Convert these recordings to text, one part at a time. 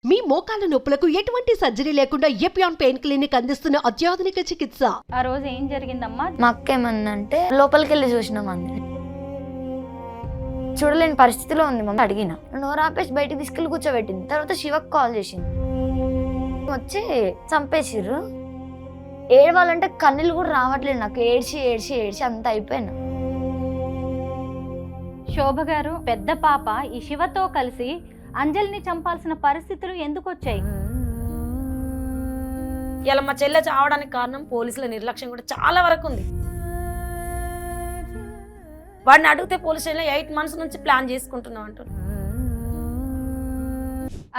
మీ మోకాల నొప్పులకు ఎటువంటి సర్జరీ లేకుండా ఎపియాన్ పెయిన్ క్లినిక్ అందిస్తున్న అత్యాధునిక చికిత్స. ఆ రోజు ఏం జరిగిందమ్మా? మా అక్క ఏమన్నంటే లోపలికి వెళ్ళి చూసినాం అంది. చూడలేని పరిస్థితిలో ఉంది. మమ్మీ అడిగిన నోరు ఆపేసి బయటికి తీసుకెళ్ళి కూర్చోబెట్టింది. తర్వాత శివకు కాల్ చేసింది. వచ్చి చంపేసిర్రు. ఏడవాలంటే కన్నీళ్ళు కూడా రావట్లేదు నాకు. ఏడ్చి ఏడ్చి ఏడ్చి అంత అయిపోయినా. శోభ గారు, పెద్ద పాప ఈ శివతో కలిసి అంజలిని చంపాల్సిన పరిస్థితులు ఎందుకు వచ్చాయి? ఇలా మా చెల్లె చావడానికి కారణం పోలీసుల నిర్లక్ష్యం కూడా చాలా వరకు ఉంది. వాడిని అడిగితే పోలీస్ స్టేషన్లో 8 months నుంచి ప్లాన్ చేసుకుంటున్నాం అంటారు.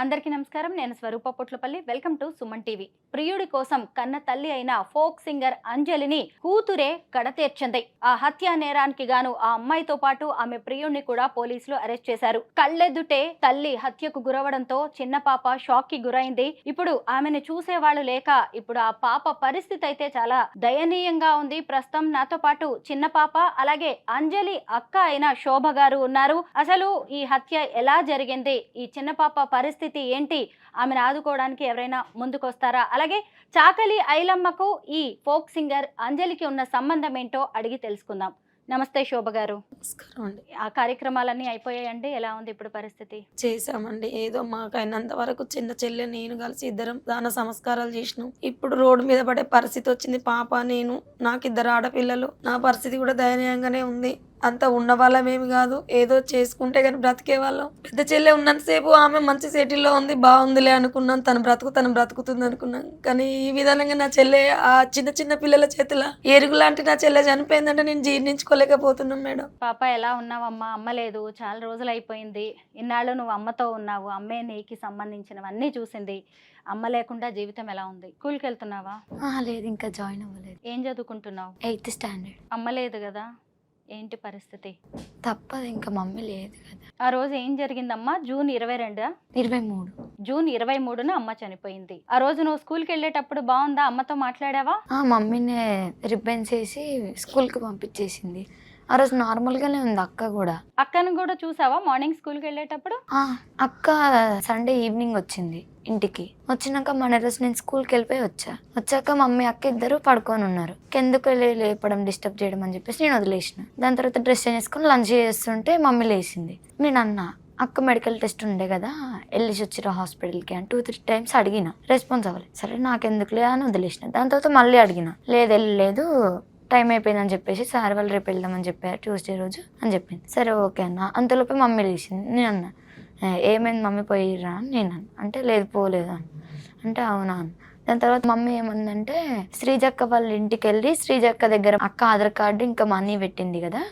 అందరికీ నమస్కారం, నేను Swaroopa Potlapalli. Welcome to Suman TV. ప్రియుడి కోసం కన్న తల్లి అయిన ఫోక్ సింగర్ అంజలిని కూతురే కడతీర్చింది. ఆ హత్యా నేరానికి గాను ఆ అమ్మాయితో పాటు ఆమె ప్రియుడిని కూడా పోలీసులు అరెస్ట్ చేశారు. కళ్ళెదుటే తల్లి హత్యకు గురవడంతో చిన్న పాప షాక్ కి గురైంది. ఇప్పుడు ఆమెను చూసేవాళ్ళు లేక ఇప్పుడు ఆ పాప పరిస్థితి అయితే చాలా దయనీయంగా ఉంది. ప్రస్తుతం నాతో పాటు చిన్న పాప అలాగే అంజలి అక్క అయిన శోభ గారు ఉన్నారు. అసలు ఈ హత్య ఎలా జరిగింది, ఈ చిన్న పాప పరిస్థితి ఏంటి, ఆమెను ఆదుకోవడానికి ఎవరైనా ముందుకొస్తారా, అలాగే చాకలి ఐలమ్మకు ఈ ఫోక్ సింగర్ అంజలికి ఉన్న సంబంధం ఏంటో అడిగి తెలుసుకుందాం. నమస్తే శోభ గారు. నమస్కారం అండి. ఆ కార్యక్రమాలన్నీ అయిపోయాయండి? ఎలా ఉంది ఇప్పుడు పరిస్థితి? చేసామండి, ఏదో మాకు అయినంత వరకు చిన్న చెల్లె నేను కలిసి ఇద్దరం దాన సంస్కారాలు చేసినాం. ఇప్పుడు రోడ్డు మీద పడే పరిస్థితి వచ్చింది. పాప నేను, నాకు 2 ఆడపిల్లలు. నా పరిస్థితి కూడా దయనీయంగానే ఉంది. అంత ఉన్న వాళ్ళమేమి కాదు, ఏదో చేసుకుంటే కానీ బ్రతికే వాళ్ళం. పెద్ద చెల్లె ఉన్నంతసేపు ఆమె మంచి సెటిల్లో ఉంది, బాగుందిలే అనుకున్నాం. తను బ్రతుకుతుంది అనుకున్నాం. కానీ ఈ విధంగా నా చెల్లె ఆ చిన్న చిన్న పిల్లల చేతుల ఎరుగు లాంటి నా చెల్లె చనిపోయిందంటే నేను జీర్ణించుకోలేకపోతున్నాం మేడం. పాప ఎలా ఉన్నావమ్మా? అమ్మ లేదు, చాలా రోజులు అయిపోయింది. ఇన్నాళ్ళు నువ్వు అమ్మతో ఉన్నావు, అమ్మే నీకు సంబంధించినవన్నీ చూసింది. అమ్మ లేకుండా జీవితం ఎలా ఉంది? స్కూల్కి వెళ్తున్నావా? లేదు, ఇంకా జాయిన్ అవ్వలేదు. ఏం చదువుకుంటున్నావు? 8th standard. అమ్మ లేదు కదా, ఏంటి పరిస్థితి? తప్పదు, ఇంకా మమ్మీ లేదు కదా. ఆ రోజు ఏం జరిగిందమ్మా? జూన్ 22 23. జూన్ 23న అమ్మ చనిపోయింది. ఆ రోజు నువ్వు స్కూల్కి వెళ్ళేటప్పుడు బాగుందా? అమ్మతో మాట్లాడావా? మమ్మీని రిబ్బన్స్ వేసి స్కూల్కి పంపించేసింది. ఆ రోజు నార్మల్గానే ఉంది. అక్క కూడా. అక్కను కూడా చూసావా మార్నింగ్ స్కూల్కి వెళ్ళేటప్పుడు? అక్క సండే ఈవినింగ్ వచ్చింది ఇంటికి. వచ్చినాక మన రోజు నేను స్కూల్కి వెళ్ళిపోయి వచ్చాక మమ్మీ అక్క ఇద్దరు పడుకొని ఉన్నారు. ఎందుకు లేపడం, డిస్టర్బ్ చేయడం అని చెప్పేసి నేను వదిలేసిన. దాని తర్వాత డ్రెస్ చేంజ్ చేసుకుని లంచ్ చేస్తుంటే మమ్మీ లేచింది. నేను అన్నా, అక్క మెడికల్ టెస్ట్ ఉండే కదా, వెళ్ళి వచ్చిరా హాస్పిటల్కి అని 2-3 times అడిగిన. రెస్పాన్స్ అవ్వలేదు. సరే నాకెందుకులే అని వదిలేసిన. దాని తర్వాత మళ్ళీ అడిగిన. లేదు వెళ్ళలేదు, టైం అయిపోయిందని చెప్పేసి సార్ వాళ్ళు రేపు వెళ్దామని చెప్పారు ట్యూస్డే రోజు అని చెప్పింది. సరే ఓకే అన్న. అంతలోపే మమ్మీ లేచింది. నేను అన్నా, ఏమైంది మమ్మీ పోయిరా అని నేను అన్న. అంటే లేదు పోలేదు అని అంటే అవునా అని. దాని తర్వాత మమ్మీ ఏమందంటే, శ్రీజక్క వాళ్ళ ఇంటికి వెళ్ళి శ్రీజక్క దగ్గర అక్క ఆధార్ కార్డు ఇంకా మనీ పెట్టింది కదా,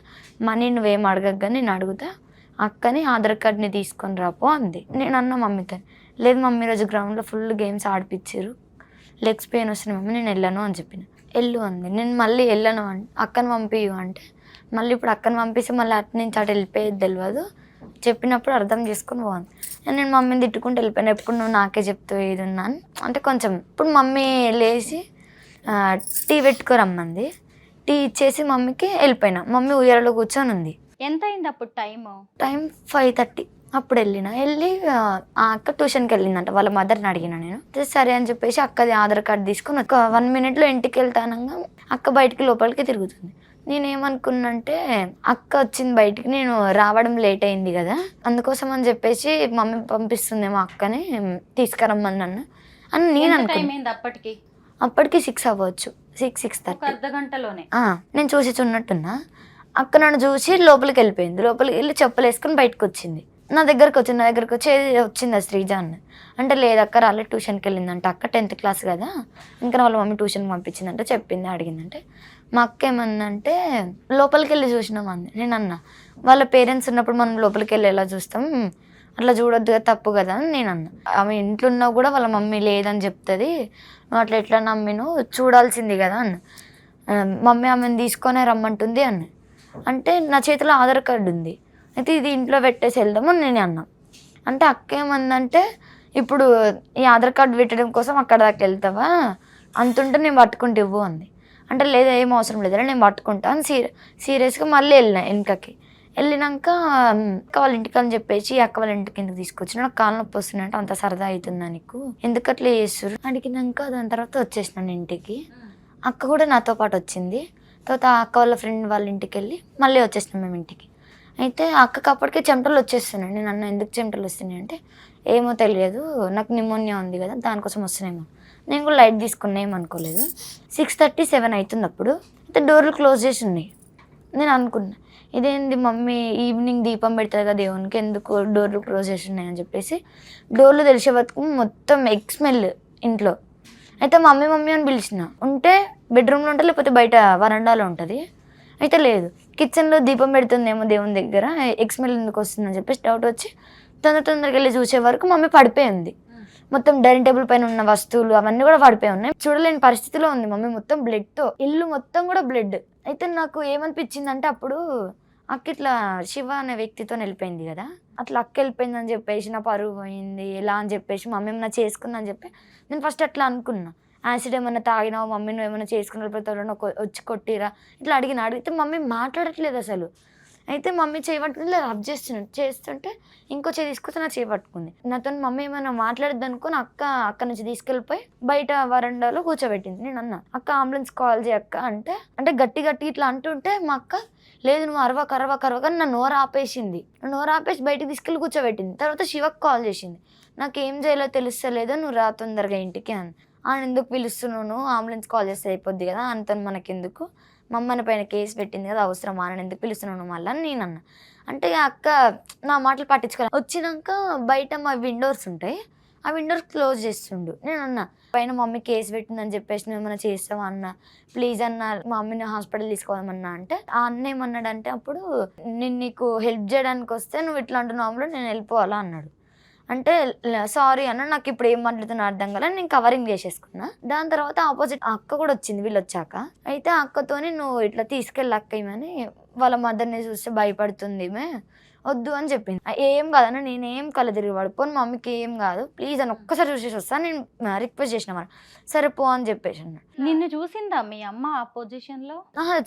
మనీ నువ్వేం అడగగా నేను అడుగుతా, అక్కని ఆధార్ కార్డుని తీసుకొని రాపో అంది. నేను అన్న మమ్మీతో, లేదు మమ్మీ ఈరోజు గ్రౌండ్లో ఫుల్ గేమ్స్ ఆడిపించారు, లెగ్స్ పెయిన్ వస్తుంది మమ్మీ, నేను వెళ్ళను అని చెప్పిన. వెళ్ళు అంది. నేను మళ్ళీ వెళ్ళను అంటే అక్కని పంపియు అంటే, మళ్ళీ ఇప్పుడు అక్కని పంపిస్తే మళ్ళీ అటు నుంచి అటు వెళ్ళిపోయేది తెలియదు, చెప్పినప్పుడు అర్థం చేసుకుని పోను. నేను మమ్మీని తిట్టుకుంటూ వెళ్ళిపోయాను. ఎప్పుడు నువ్వు నాకే చెప్తావు ఏది ఉన్నాను అంటే కొంచెం. ఇప్పుడు మమ్మీ లేచి టీ పెట్టుకోరమ్మంది. టీ ఇచ్చేసి మమ్మీకి వెళ్ళిపోయినా. మమ్మీ ఉయ్యాలలో కూర్చొని ఉంది. ఎంత అయింది అప్పుడు టైం? 5:30 అప్పుడు వెళ్ళి ఆ అక్క ట్యూషన్కి వెళ్ళిందంట. వాళ్ళ మదర్ని అడిగిన నేను. సరే అని చెప్పేసి అక్కది ఆధార్ కార్డు తీసుకుని ఒక 1 minute ఇంటికి వెళ్తానంగా అక్క బయటికి లోపలికి తిరుగుతుంది. నేనేమనుకున్నంటే అక్క వచ్చింది బయటికి, నేను రావడం లేట్ అయింది కదా, అందుకోసం అని చెప్పేసి మమ్మీ పంపిస్తుందేమో అక్కని తీసుకురమ్మని నన్ను అని నేను అనుకున్నాను. అప్పటికి 6 అవ్వచ్చు, 6-6:30. అర్ధగంటలోనే నేను చూసి చున్నట్టున్నా. అక్క నన్ను చూసి లోపలికి వెళ్ళిపోయింది. లోపలికి వెళ్ళి చెప్పులు వేసుకుని బయటకు వచ్చింది. నా దగ్గరకు వచ్చి వచ్చింది ఆ శ్రీజ అన్న. అంటే లేదు అక్క రాలే, ట్యూషన్కి వెళ్ళిందంట. అక్క 10th class కదా, ఇంకా వాళ్ళ మమ్మీ ట్యూషన్కి పంపించిందంటే చెప్పింది. అడిగిందంటే మా అక్క ఏమందంటే, లోపలికి వెళ్ళి చూసినామంది. నేను అన్నా, వాళ్ళ పేరెంట్స్ ఉన్నప్పుడు మనం లోపలికి వెళ్ళి ఎలా చూస్తాం, అట్లా చూడొద్దు కదా, తప్పు కదా అని నేను అన్నా. ఆమె ఇంట్లో ఉన్నా కూడా వాళ్ళ మమ్మీ లేదని చెప్తుంది, నువ్వు అట్లా ఎట్లా నమ్మిను, చూడాల్సింది కదా అన్న. మమ్మీ ఆమెను తీసుకొనే రమ్మంటుంది అన్న. అంటే నా చేతిలో ఆధార్ కార్డు ఉంది, అయితే ఇది ఇంట్లో పెట్టేసి వెళ్దాము నేను అన్నా. అంటే అక్క ఏమందంటే, ఇప్పుడు ఈ ఆధార్ కార్డు పెట్టడం కోసం అక్కడ దాకా వెళ్తావా, అంతుంటే నేను పట్టుకుంటూ ఇవ్వు అంది. అంటే లేదా ఏం అవసరం లేదా నేను పట్టుకుంటా అని సీరియస్గా మళ్ళీ వెళ్ళిన వెనకకి. వెళ్ళినాక అక్క వాళ్ళ ఇంటికి అని చెప్పేసి అక్క వాళ్ళ ఇంటికి ఎందుకు తీసుకొచ్చిన, నాకు కాళ్ళ నొప్పి వస్తుందంటే అంత సరదా అవుతుందా నీకు, ఎందుకు అట్లా చేస్తారు అడిగినాక దాని తర్వాత వచ్చేసినాను ఇంటికి. అక్క కూడా నాతో పాటు వచ్చింది. తర్వాత అక్క వాళ్ళ ఫ్రెండ్ వాళ్ళ ఇంటికి వెళ్ళి మళ్ళీ వచ్చేసినాం మేము ఇంటికి. అయితే అక్కకి అప్పటికే చెమటలు వచ్చేస్తున్నాయి. నేను అన్న ఎందుకు చెమటలు వస్తున్నాయి అంటే ఏమో తెలియదు, నాకు నిమోనియా ఉంది కదా దానికోసం వస్తున్నాయేమో. నేను కూడా లైట్ తీసుకున్నా, ఏమనుకోలేదు. 6:30, 7 అవుతుంది అప్పుడు. అయితే డోర్లు క్లోజ్ చేసి ఉన్నాయి. నేను అనుకున్నా ఇదేంది మమ్మీ ఈవినింగ్ దీపం పెడతారు కదా దేవునికి, ఎందుకు డోర్లు క్లోజ్ చేసి ఉన్నాయని చెప్పేసి డోర్లు తెలిసే వరకు మొత్తం ఎగ్ స్మెల్ ఇంట్లో. అయితే మమ్మీ మమ్మీ అని పిలిచిన, ఉంటే బెడ్రూమ్లో ఉంటుంది లేకపోతే బయట వరండాలో ఉంటుంది. అయితే లేదు, కిచెన్లో దీపం పెడుతుందేమో దేవుని దగ్గర, ఎగ్ స్మెల్ ఎందుకు వస్తుందని చెప్పేసి డౌట్ వచ్చి తొందరగా వెళ్ళి చూసే వరకు మమ్మీ పడిపోయింది. మొత్తం డైనింగ్ టేబుల్ పైన ఉన్న వస్తువులు అవన్నీ కూడా పడిపోయి ఉన్నాయి. చూడలేని పరిస్థితిలో ఉంది మమ్మీ, మొత్తం బ్లడ్తో, ఇల్లు మొత్తం కూడా బ్లడ్. అయితే నాకు ఏమనిపించింది అంటే అప్పుడు అక్క ఇట్లా శివ అనే వ్యక్తితో వెళ్ళిపోయింది కదా, అట్లా అక్క వెళ్ళిపోయిందని చెప్పేసి నా పరువు పోయింది ఎలా అని చెప్పేసి మమ్మీ ఏమన్నా చేసుకుందని అని చెప్పి నేను ఫస్ట్ అట్లా అనుకున్నా. యాసిడ్ ఏమన్నా తాగినావు మమ్మీ, నువ్వు ఏమైనా చేసుకున్న వచ్చి కొట్టిరా ఇట్లా అడిగితే మమ్మీ మాట్లాడట్లేదు అసలు. అయితే మమ్మీ చేయబట్టుకుని రబ్ చేస్తుంటే ఇంకో చేయి తీసుకొస్తే నా చేయబట్టుకుంది. నాతో మమ్మీ ఏమైనా మాట్లాడద్దు అనుకుని అక్క నుంచి తీసుకెళ్ళిపోయి బయట వరండాలో కూర్చోబెట్టింది. నేను అన్నా అక్క అంబులెన్స్ కాల్ చేయ అక్క అంటే గట్టి ఇట్లా అంటుంటే మా అక్క లేదు నువ్వు అరవక నా నోరు ఆపేసింది. నోరు ఆపేసి బయటకు తీసుకెళ్ళి కూర్చోబెట్టింది. తర్వాత శివకు కాల్ చేసింది, నాకు ఏం చేయాలో తెలుస్తలేదో, నువ్వు రా తొందరగా ఇంటికి అని. ఆయన ఎందుకు పిలుస్తున్నాను, అంబులెన్స్ కాల్ చేస్తే అయిపోద్ది కదా, అంత మనకెందుకు, మమ్మల్ని పైన కేసు పెట్టింది కదా అవసరమా, అని ఎందుకు పిలుస్తున్నాను మళ్ళీ అని నేను అన్నా. అంటే అక్క నా మాటలు పట్టించుకోవాలి. వచ్చినాక బయట మా విండోస్ ఉంటాయి, ఆ విండోస్ క్లోజ్ చేస్తుండు. నేను అన్నా పైన మమ్మీ కేసు పెట్టిందని చెప్పేసి నువ్వు ఏమైనా చేస్తావా అన్న, ప్లీజ్ అన్న మా మమ్మీని హాస్పిటల్ తీసుకోవాలన్నా. అంటే ఆ అన్న ఏమన్నాడంటే అప్పుడు నేను నీకు హెల్ప్ చేయడానికి వస్తే నువ్వు ఇట్లా అంటున్నావు నేను వెళ్ళిపోవాలా అన్నాడు. అంటే సారీ అన్న, నాకు ఇప్పుడు ఏం మాట్లాడుతున్నా అర్థం కదా, నేను కవరింగ్ చేసేసుకున్నా. దాని తర్వాత ఆపోజిట్ అక్క కూడా వచ్చింది వీళ్ళు వచ్చాక. అయితే అక్కతోని నువ్వు ఇట్లా తీసుకెళ్ళి అక్క ఏమని వాళ్ళ మదర్ని చూస్తే భయపడుతుంది ఈమె, వద్దు అని చెప్పింది. ఏం కాదన్న, నేనేం కళ్ళ తిరిగి పడిపోను, మమ్మీకి ఏం కాదు ప్లీజ్ అని ఒక్కసారి చూసేసి వస్తాను నేను రిక్వెస్ట్ చేసిన వాళ్ళు, సరే పో అని చెప్పేసి అన్నాడు. నిన్ను చూసిందా మీ అమ్మ ఆ పొజిషన్లో?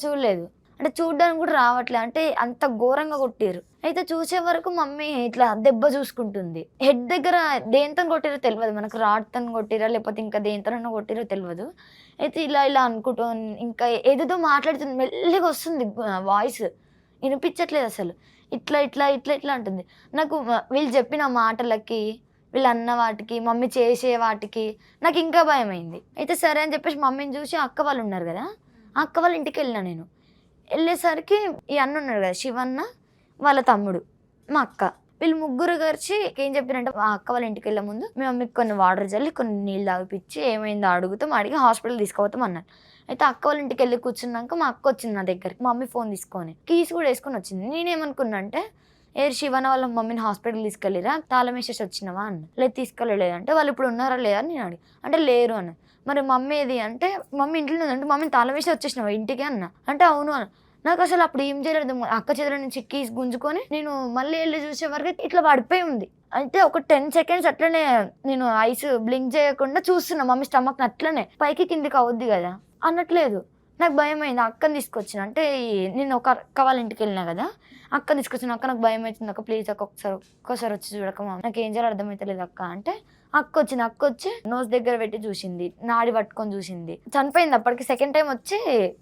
చూడలేదు, అంటే చూడడానికి కూడా రావట్లే, అంటే అంత ఘోరంగా కొట్టారు. అయితే చూసే వరకు మమ్మీ ఇట్లా దెబ్బ చూసుకుంటుంది. హెడ్ దగ్గర దేంతో కొట్టిరో తెలియదు మనకు, రాడ్తో కొట్టిరా లేకపోతే ఇంకా దేంతోనో కొట్టిరో తెలియదు. అయితే ఇలా అనుకుంటూ ఇంకా ఏదేదో మాట్లాడుతుంది, మెల్లిగా వస్తుంది వాయిస్, వినిపించట్లేదు అసలు. ఇట్లా అంటుంది. నాకు వీళ్ళు చెప్పిన మాటలకి వీళ్ళు అన్న వాటికి మమ్మీ చేసే వాటికి నాకు ఇంకా భయం అయింది. అయితే సరే అని చెప్పేసి మమ్మీని చూసి అక్క వాళ్ళు ఉన్నారు కదా, ఆ అక్క వాళ్ళ ఇంటికి వెళ్ళినా. నేను వెళ్ళేసరికి ఈ అన్న ఉన్నాడు కదా శివన్న, వాళ్ళ తమ్ముడు, మా అక్క, వీళ్ళు ముగ్గురు కలిసి ఏం చెప్పినంటే మా అక్క వాళ్ళ ఇంటికి వెళ్ళే ముందు మీ మమ్మీకి కొన్ని వాటర్ చల్లి కొన్ని నీళ్ళు తాగిపించి ఏమైందో అడిగి హాస్పిటల్ తీసుకుపోతాం అన్నారు. అయితే అక్క వాళ్ళ ఇంటికి వెళ్ళి కూర్చున్నాక మా అక్క వచ్చింది నా దగ్గరికి, మా మమ్మీ ఫోన్ తీసుకొని కీస్ కూడా వేసుకొని వచ్చింది. నేనేమనుకున్నా అంటే శివన వాళ్ళ మమ్మీని హాస్పిటల్ తీసుకెళ్ళిరా, తాళం వేసేసి వచ్చినావా అన్న. లేదు తీసుకెళ్ళలేదు అంటే వాళ్ళు ఇప్పుడు ఉన్నారా లేదా అని నేను అడిగి, అంటే లేరు అన్న. మరి మమ్మీ ఏది అంటే మమ్మీ ఇంట్లో ఉందంటే మమ్మీని తాళం వేసి వచ్చేసినావా ఇంటికి అన్న. అంటే అవును అన్న. నాకు అసలు అప్పుడు ఏం చేయలేదు, అక్క చేతుల నుంచి కీస్ గుంజుకొని నేను మళ్ళీ వెళ్ళి చూసే వరకు ఇట్లా పడిపోయి ఉంది. అయితే ఒక 10 seconds అట్లనే నేను ఐస్ బ్లింక్ చేయకుండా చూస్తున్నా, మమ్మీ స్టమక్ అట్లనే పైకి కిందికి అవుద్ది కదా అన్నట్లేదు. నాకు భయం అయింది. అక్కని తీసుకొచ్చిన, అంటే నేను ఒక అక్క వాళ్ళ ఇంటికి వెళ్ళినా కదా, అక్కని తీసుకొచ్చిన. అక్క నాకు భయం అవుతుంది అక్క, ప్లీజ్ అక్క ఒక్కసారి వచ్చి చూడక, నాకు ఏం చేయాలో అర్థమవుతలేదు అక్క అంటే అక్క వచ్చి నోస్ దగ్గర పెట్టి చూసింది, నాడి పట్టుకొని చూసింది. చనిపోయింది అప్పటికి. సెకండ్ టైం వచ్చి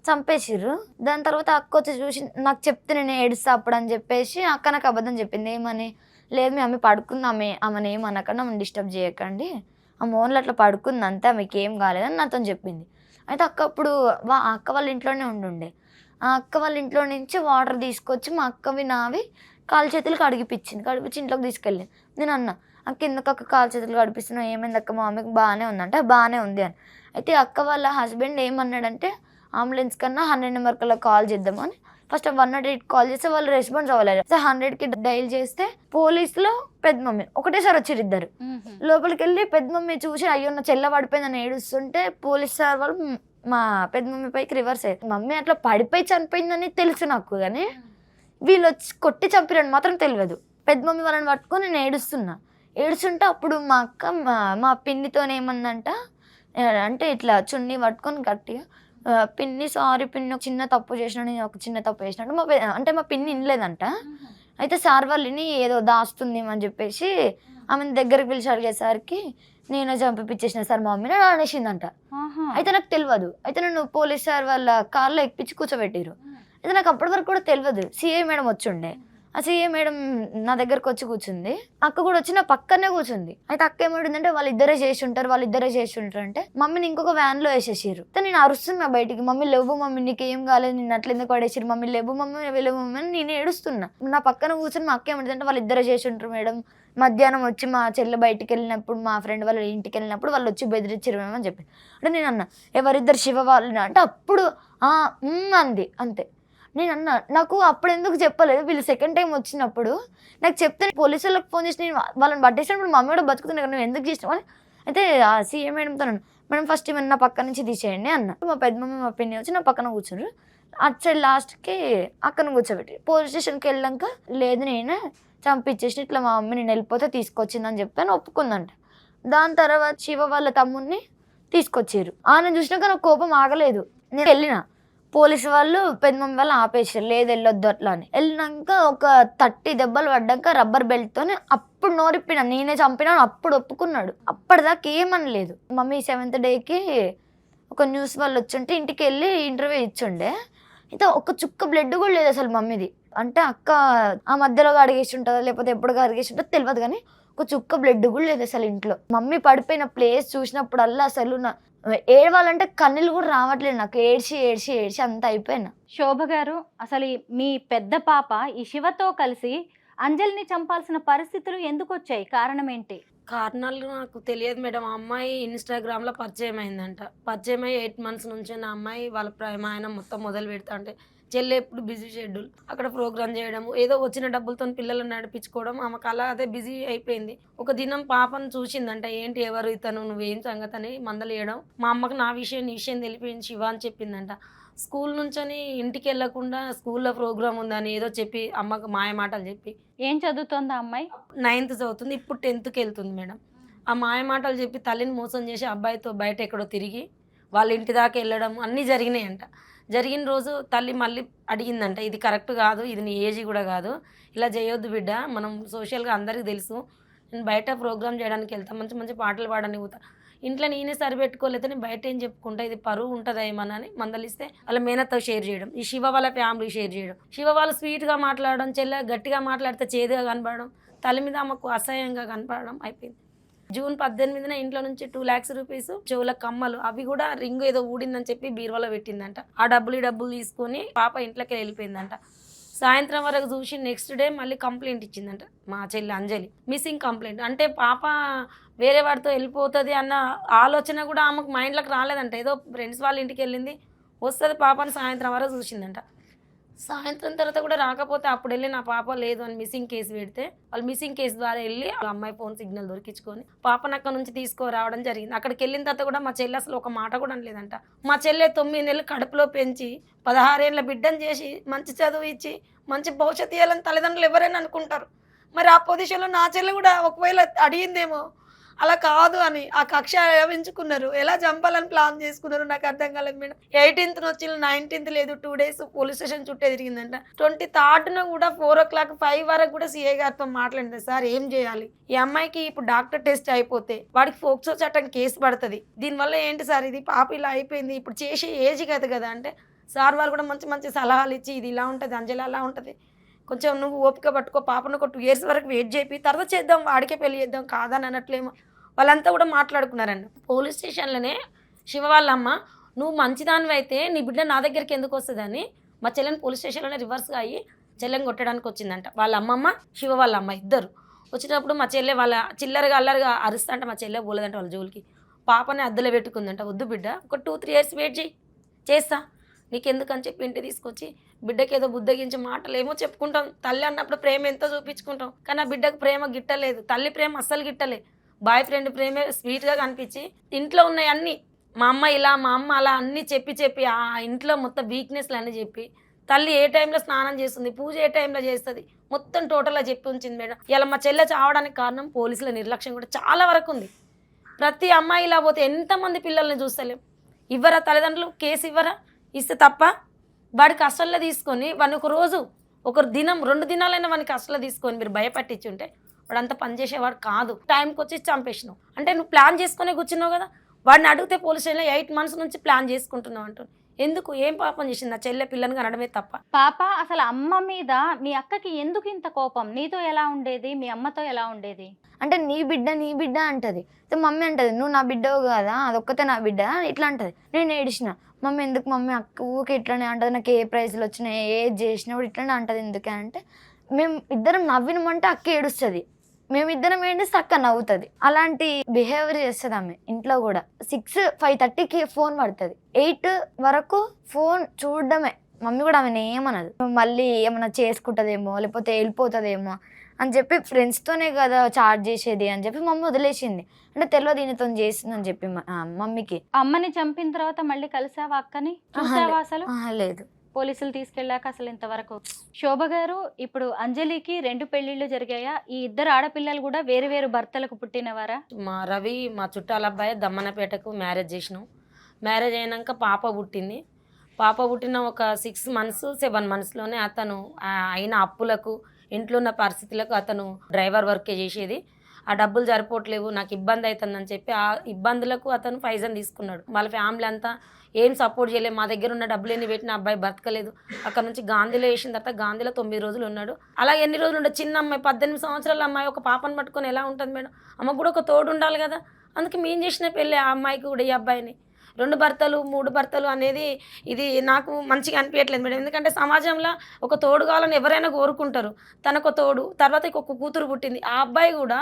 చంపేసిర్రు. దాని తర్వాత అక్క వచ్చి చూసి నాకు చెప్తే నేను ఏడుస్తా అప్పుడు అని చెప్పేసి అక్క నాకు అబద్ధం చెప్పింది. ఏమని, లేదు మీ అమ్మ పడుకుంది, ఆమెను ఏమనకండి, ఆమెను డిస్టర్బ్ చేయకండి, ఆ మోన్లో అట్లా పడుకుంది అంతే, ఆమెకి ఏం కాలేదని నాతో చెప్పింది. అయితే అక్క అప్పుడు అక్క వాళ్ళ ఇంట్లోనే ఉండుండే. ఆ అక్క వాళ్ళ ఇంట్లో నుంచి వాటర్ తీసుకొచ్చి మా అక్కవి నావి కాలు చేతులు కడిగిపించి ఇంట్లోకి తీసుకెళ్ళింది. నేను అన్నా అక్క ఎందుకు అక్క కాలు చేతులు కడిపిస్తున్నావు, ఏమైంది అక్క, మా మమ్మీకి బాగానే ఉందంటే బాగానే ఉంది అని. అయితే అక్క వాళ్ళ హస్బెండ్ ఏమన్నాడంటే అంబులెన్స్ కన్నా 100 నెంబర్కి కాల్ చేద్దామని ఫస్ట్ 108 కాల్ చేస్తే వాళ్ళు రెస్పాన్స్ అవ్వలేదు. 100కి డైల్ చేస్తే పోలీసులో పెద్ద మమ్మీ ఒకటేసారి వచ్చారు ఇద్దరు. లోపలికి వెళ్ళి పెద్ద మమ్మీ చూసి అయ్యో నా చెల్ల పడిపోయిందని ఏడుస్తుంటే పోలీస్ సార్ వాళ్ళు మా పెద్ద మమ్మీ పైకి రివర్స్ అయ్యారు. మమ్మీ అట్లా పడిపోయి చనిపోయిందని తెలుసు నాకు, కానీ వీళ్ళు వచ్చి కొట్టి చంపిరని మాత్రం తెలియదు. పెద్ద మమ్మీ వాళ్ళని పట్టుకొని నేను ఏడుస్తుంటే అప్పుడు మా అక్క మా పిన్నితో ఏమందంట అంటే ఇట్లా చున్నీ పట్టుకొని గట్టిగా పిన్ని సారీ పిన్ని, ఒక చిన్న తప్పు చేసిన, నేను ఒక చిన్న తప్పు చేసినట్టు అంటే మా పిన్ని వినలేదంట. అయితే సార్ వాళ్ళని ఏదో దాస్తుంది అని చెప్పేసి ఆమెను దగ్గరికి పిలిచి అడిగేసరికి నేనే చంపిపించేసిన సార్ మా మమ్మీని అని అనేసిందంట. అయితే నాకు తెలియదు. అయితే నన్ను పోలీస్ సార్ వాళ్ళ కార్లో ఎక్కించి కూర్చోబెట్టారు. అయితే నాకు అప్పటి వరకు కూడా తెలియదు. సిఐ మేడం వచ్చిండే. ఆ సిఐ మేడం నా దగ్గరకు వచ్చి కూర్చుంది. అక్క కూడా వచ్చి నా పక్కనే కూర్చుంది. అయితే అక్క ఏమంటుందంటే వాళ్ళిద్దరే చేసి ఉంటారు అంటే మమ్మీని ఇంకొక వ్యాన్ లో వేసేసారు. నేను అరుస్తున్నా బయటికి, మమ్మీ లేవు మమ్మీ, నీకు ఏం కాలేదు, నిన్ను అట్లా ఎందుకు పడేసారు, మమ్మీ లేవు మమ్మీ అని నేను ఏడుస్తున్నా. నా పక్కన కూర్చొని మా అక్క ఏమంటుందంటే వాళ్ళిద్దరే చేసి ఉంటారు మేడం, మధ్యాహ్నం వచ్చి మా చెల్లె బయటికి వెళ్ళినప్పుడు, మా ఫ్రెండ్ వాళ్ళ ఇంటికి వెళ్ళినప్పుడు వాళ్ళు వచ్చి బెదిరించారు మేము అని చెప్పి. అంటే నేను అన్నా ఎవరిద్దరు శివ వాళ్ళని అంటే అప్పుడు అంది అంతే. నేను అన్నా నాకు అప్పుడు ఎందుకు చెప్పలేదు, వీళ్ళు సెకండ్ టైం వచ్చినప్పుడు నాకు చెప్తే పోలీసు వాళ్ళకి ఫోన్ చేసి నేను వాళ్ళని పట్టేసినప్పుడు మమ్మీ కూడా బతుకుతున్నాను, నువ్వు ఎందుకు చేసినావు అని. అయితే ఆ సీఎం మేడంతో మేడం ఫస్ట్ ఏమైనా నా పక్క నుంచి తీసేయండి అన్న. మా పెద్ద మమ్మీ మా పిన్ని వచ్చి నా పక్కన కూర్చున్నారు. అటు సైడ్ లాస్ట్కి అక్కను కూర్చోబెట్టి పోలీస్ స్టేషన్కి వెళ్ళాక లేదు నేనే చంపించేసి ఇట్లా మా మమ్మీ నేను వెళ్ళిపోతే తీసుకొచ్చిందని చెప్తాను ఒప్పుకుందంట. దాని తర్వాత శివ వాళ్ళ తమ్ముడిని తీసుకొచ్చారు. ఆయన చూసినాక నాకు కోపం ఆగలేదు. నేను వెళ్ళిన పోలీసు వాళ్ళు పెద్ద మమ్మీ వాళ్ళు ఆపేసారు, లేదు వెళ్ళొద్దు అట్లా అని. వెళ్ళినాక ఒక 30 దెబ్బలు పడ్డాక రబ్బర్ బెల్ట్తోనే అప్పుడు నోరిప్పినా, నేనే చంపినాను అప్పుడు ఒప్పుకున్నాడు. అప్పటిదాకా ఏమనలేదు. మమ్మీ 7th డేకి ఒక న్యూస్ వాళ్ళు వచ్చుంటే ఇంటికి వెళ్ళి ఇంటర్వ్యూ ఇచ్చుండే. అయితే ఒక చుక్క బ్లడ్ కూడా లేదు అసలు మమ్మీది. అంటే అక్క ఆ మధ్యలో అడిగేసి ఉంటుందా లేకపోతే ఎప్పుడు అడిగేసి ఉంటుందో తెలియదు, కానీ ఒక చుక్క బ్లడ్ కూడా లేదు అసలు ఇంట్లో. మమ్మీ పడిపోయిన ప్లేస్ చూసినప్పుడల్లా అసలు ఏడవాలంటే కన్నీళ్ళు కూడా రావట్లేదు నాకు. ఏడ్చి ఏడ్చి ఏడ్చి అంత అయిపోయినా. శోభ గారు, అసలు మీ పెద్ద పాప ఈ శివతో కలిసి అంజలిని చంపాల్సిన పరిస్థితులు ఎందుకు వచ్చాయి? కారణం ఏంటి? కారణాలు నాకు తెలియదు మేడం. ఆ అమ్మాయి ఇన్స్టాగ్రామ్లో పరిచయం అయిందంట. పరిచయం అయ్యి 8 months నుంచి ఆ అమ్మాయి వాళ్ళ ఆయన మొత్తం మొదలు పెడతా అంటే చెల్లె ఎప్పుడు బిజీ షెడ్యూల్, అక్కడ ప్రోగ్రామ్ చేయడం, ఏదో వచ్చిన డబ్బులతో పిల్లలను నడిపించుకోవడం, ఆమెకు అలా అదే బిజీ అయిపోయింది. ఒక దినం పాపను చూసిందంట, ఏంటి ఎవరు ఇతను, నువ్వేం సంగతి అని మందలేయడం. మా అమ్మకు నీ విషయం తెలిపింది శివ అని చెప్పిందంట. స్కూల్ నుంచని ఇంటికి వెళ్ళకుండా స్కూల్లో ప్రోగ్రామ్ ఉందని ఏదో చెప్పి అమ్మకు మాయ మాటలు చెప్పి. ఏం చదువుతోంది ఆ అమ్మాయి? 9th చదువుతుంది, ఇప్పుడు 10thకి వెళ్తుంది మేడం. ఆ మాయ మాటలు చెప్పి తల్లిని మోసం చేసి అబ్బాయితో బయట ఎక్కడో తిరిగి వాళ్ళ ఇంటి దాకా వెళ్ళడం అన్నీ జరిగినాయంట. జరిగిన రోజు తల్లి మళ్ళీ అడిగిందంట, ఇది కరెక్ట్ కాదు, ఇది నీ ఏజ్ కూడా కాదు, ఇలా చేయొద్దు బిడ్డ, మనం సోషల్గా అందరికీ తెలుసు, నేను బయట ప్రోగ్రామ్ చేయడానికి వెళ్తా, మంచి మంచి పాటలు పాడడానికి పోతా, ఇంట్లో నేనే సరిపెట్టుకోలేతే నేను బయట ఏం చెప్పుకుంటా, ఇది పరువు ఉంటుందా ఏమని మందలిస్తే వాళ్ళ మేనతో షేర్ చేయడం, ఈ శివ వాళ్ళ ఫ్యామిలీ షేర్ చేయడం, శివ వాళ్ళు స్వీట్గా మాట్లాడడం, చెల్లె గట్టిగా మాట్లాడితే చేదుగా కనపడడం, తల్లి మీద ఆమెకు అసహ్యంగా కనపడడం అయిపోయింది. జూన్ 18న ఇంట్లో నుంచి 2 lakhs రూపీస్ చెవుల కమ్మలు, అవి కూడా రింగ్ ఏదో ఊడిందని చెప్పి బీరువాలో పెట్టిందంట. ఆ డబ్బులు తీసుకొని పాప ఇంట్లోకి వెళ్ళిపోయిందంట. సాయంత్రం వరకు చూసి నెక్స్ట్ డే మళ్ళీ కంప్లైంట్ ఇచ్చిందంట మా చెల్లి అంజలి, మిస్సింగ్ కంప్లైంట్. అంటే పాప వేరే వాడితో వెళ్ళిపోతుంది అన్న ఆలోచన కూడా ఆమెకు మైండ్లోకి రాలేదంట. ఏదో ఫ్రెండ్స్ వాళ్ళ ఇంటికి వెళ్ళింది, వస్తుంది పాపని సాయంత్రం వరకు చూసిందంట. సాయంత్రం తర్వాత కూడా రాకపోతే అప్పుడు వెళ్ళి నా పాప లేదు అని మిస్సింగ్ కేసు పెడితే వాళ్ళు మిస్సింగ్ కేసు ద్వారా వెళ్ళి అమ్మాయి ఫోన్ సిగ్నల్ దొరికించుకొని పాపను అక్కడ నుంచి తీసుకురావడం జరిగింది. అక్కడికి వెళ్ళిన తర్వాత కూడా మా చెల్లి అసలు ఒక మాట కూడా అనలేదంట. మా చెల్లె 9 నెలలు కడుపులో పెంచి 16 ఏళ్ళ బిడ్డను చేసి మంచి చదువు ఇచ్చి మంచి భవిష్యత్తు ఇవ్వాలని తల్లిదండ్రులు ఎవరైనా అనుకుంటారు. మరి ఆ పొజిషన్లో నా చెల్లె కూడా ఒకవేళ అడిగిందేమో, అలా కాదు అని ఆ కక్ష పెంచుకున్నారు. ఎలా చంపాలని ప్లాన్ చేసుకున్నారు నాకు అర్థం కాలేదు మేడం. 18th వచ్చి 19th లేదు, 2 days పోలీస్ స్టేషన్ చుట్టే తిరిగిందంట. 23rd కూడా 4 o'clock 5 వరకు కూడా సిఐ గారితో మాట్లాడింది, సార్ ఏం చేయాలి, ఈ అమ్మాయికి ఇప్పుడు డాక్టర్ టెస్ట్ అయిపోతే వాడికి ఫోక్సో చట్టం కేసు పడుతుంది, దీనివల్ల ఏంటి సార్, ఇది పాప ఇలా అయిపోయింది, ఇప్పుడు చేసే ఏజ్ కదా అంటే సార్ వాళ్ళు కూడా మంచి మంచి సలహాలు ఇచ్చి ఇది ఇలా ఉంటుంది అంజలి అలా ఉంటుంది, కొంచెం నువ్వు ఓపిక పట్టుకో, పాపను ఒక 2 years వరకు వెయిట్ చేపి తర్వాత చేద్దాం, వాడికే పెళ్లి చేద్దాం కాదని అనట్లేమో. వాళ్ళంతా కూడా మాట్లాడుకున్నారండి. పోలీస్ స్టేషన్లోనే శివ వాళ్ళ అమ్మ, నువ్వు మంచిదానివి అయితే నీ బిడ్డ నా దగ్గరికి ఎందుకు వస్తుందని మా చెల్లెని పోలీస్ స్టేషన్లోనే రివర్స్గా అయ్యి చెల్లెని కొట్టడానికి వచ్చిందంట. వాళ్ళ అమ్మమ్మ శివ వాళ్ళ అమ్మ ఇద్దరు వచ్చినప్పుడు మా చెల్లె వాళ్ళ చిల్లరగా అల్లరిగా అరుస్తంట, మా చెల్లె పోలేదంట వాళ్ళ జోలికి. పాపని అద్దెలో పెట్టుకుందంట, వద్దు బిడ్డ ఒక 2-3 years వెయిట్ చేస్తా నీకెందుకని చెప్పి ఇంటికి తీసుకొచ్చి బిడ్డకి ఏదో బుద్ధగించి మాటలు ఏమో చెప్పుకుంటాం. తల్లి అన్నప్పుడు ప్రేమ ఎంతో చూపించుకుంటాం, కానీ ఆ బిడ్డకు ప్రేమ గిట్టలేదు, తల్లి ప్రేమ అస్సలు గిట్టలేదు. బాయ్ ఫ్రెండ్ ప్రేమే స్వీట్గా కనిపించి ఇంట్లో ఉన్నాయి అన్నీ, మా అమ్మ ఇలా మా అమ్మ అలా అన్నీ చెప్పి ఆ ఇంట్లో మొత్తం వీక్నెస్లు అన్నీ చెప్పి, తల్లి ఏ టైంలో స్నానం చేస్తుంది, పూజ ఏ టైంలో చేస్తుంది, మొత్తం టోటల్గా చెప్పి ఉంచింది మేడం. ఇలా మా చెల్లె చావడానికి కారణం పోలీసుల నిర్లక్ష్యం కూడా చాలా వరకు ఉంది. ప్రతి అమ్మాయి ఇలా పోతే ఎంతమంది పిల్లల్ని చూస్తలేం. ఇవ్వరా తల్లిదండ్రులు? కేసు ఇవ్వరా? ఇస్తే తప్ప వాడి కష్టాల్లో తీసుకొని వాడిని ఒక రోజు ఒక దినం 2 దినాలైనా వాడిని కష్టాల్లో తీసుకొని మీరు భయపట్టించి ఉంటే వాడు అంత పనిచేసేవాడు కాదు. టైంకి వచ్చి చంపేసినావు అంటే నువ్వు ప్లాన్ చేసుకునే కూర్చున్నావు కదా. వాడిని అడిగితే పోలీస్ స్టేషన్లో 8 months నుంచి ప్లాన్ చేసుకుంటున్నావు అంటాను. ఎందుకు? ఏం పాపం చేసింది? నా చెల్లె పిల్లని అనడమే తప్ప. పాప అసలు అమ్మ మీద మీ అక్కకి ఎందుకు ఇంత కోపం? నీతో ఎలా ఉండేది, మీ అమ్మతో ఎలా ఉండేది? అంటే నీ బిడ్డ అంటది. మమ్మీ అంటది నువ్వు నా బిడ్డవు కదా, అదొక్కతే నా బిడ్డ ఇట్లా అంటది. నేను ఏడిచిన, మమ్మీ ఎందుకు మమ్మీ అక్క ఊకే ఇట్లనే అంటది, నాకు ఏ ప్రైజ్లు వచ్చినాయి ఏది చేసినా కూడా ఇట్లనే అంటది ఎందుకే అంటే, మేము ఇద్దరం నవ్వినమంటే అక్క ఏడుస్తుంది, మేమిద్దరం ఏంటిస్తే అక్క నవ్వుతుంది. అలాంటి బిహేవియర్ చేస్తుంది ఆమె ఇంట్లో కూడా. 5:30కి ఫోన్ పడుతుంది, 8 వరకు ఫోన్ చూడడమే. మమ్మీ కూడా ఆమెను ఏమనదు, మళ్ళీ ఏమైనా చేసుకుంటుందేమో లేకపోతే వెళ్ళిపోతుందేమో అని చెప్పి ఫ్రెండ్స్తోనే కదా చాట్ చేసేది అని చెప్పి మమ్మీ వదిలేసింది. అంటే తెలియదు ఈయనతో చేసిందని చెప్పి మమ్మీకి. అమ్మని చంపిన తర్వాత మళ్ళీ కలిసావా అక్కని? చూసావా అసలు? లేదు, పోలీసులు తీసుకెళ్ళాక అసలు ఇంతవరకు. శోభ గారు, ఇప్పుడు అంజలికి 2 పెళ్లిళ్ళు జరిగాయా? ఈ 2 ఆడపిల్లలు కూడా వేరు వేరు భర్తలకు పుట్టినవారా? మా రవి మా చుట్టాల అబ్బాయి దమ్మన్నపేటకు మ్యారేజ్ చేసినాం. మ్యారేజ్ అయినాక పాప పుట్టింది. పాప పుట్టిన ఒక 6 months 7 monthsలోనే అతను అయిన అప్పులకు ఇంట్లో ఉన్న పరిస్థితులకు అతను డ్రైవర్ వర్కే చేసేది. ఆ డబ్బులు సరిపోవట్లేవు, నాకు ఇబ్బంది అవుతుందని చెప్పి ఆ ఇబ్బందులకు అతను పైసలు తీసుకున్నాడు. వాళ్ళ ఫ్యామిలీ అంతా ఏం సపోర్ట్ చేయలేదు. మా దగ్గర ఉన్న డబ్బులు ఎన్ని పెట్టిన అబ్బాయి బతకలేదు. అక్కడ నుంచి గాంధీలో వేసిన తర్వాత గాంధీలో 9 రోజులు ఉన్నాడు. అలా ఎన్ని రోజులు ఉండదు? చిన్న అమ్మాయి 18 సంవత్సరాల అమ్మాయి ఒక పాపను పట్టుకొని ఎలా ఉంటుంది మేడం? అమ్మకు కూడా ఒక తోడు ఉండాలి కదా. అందుకే మేము చేసిన పెళ్ళి ఆ అమ్మాయికి కూడా ఈ అబ్బాయిని. 2 భర్తలు 3 భర్తలు అనేది ఇది నాకు మంచిగా అనిపించట్లేదు మేడం. ఎందుకంటే సమాజంలో ఒక తోడు కావాలని ఎవరైనా కోరుకుంటారు. తనకు తోడు, తర్వాత ఇంకొక కూతురు పుట్టింది. ఆ అబ్బాయి కూడా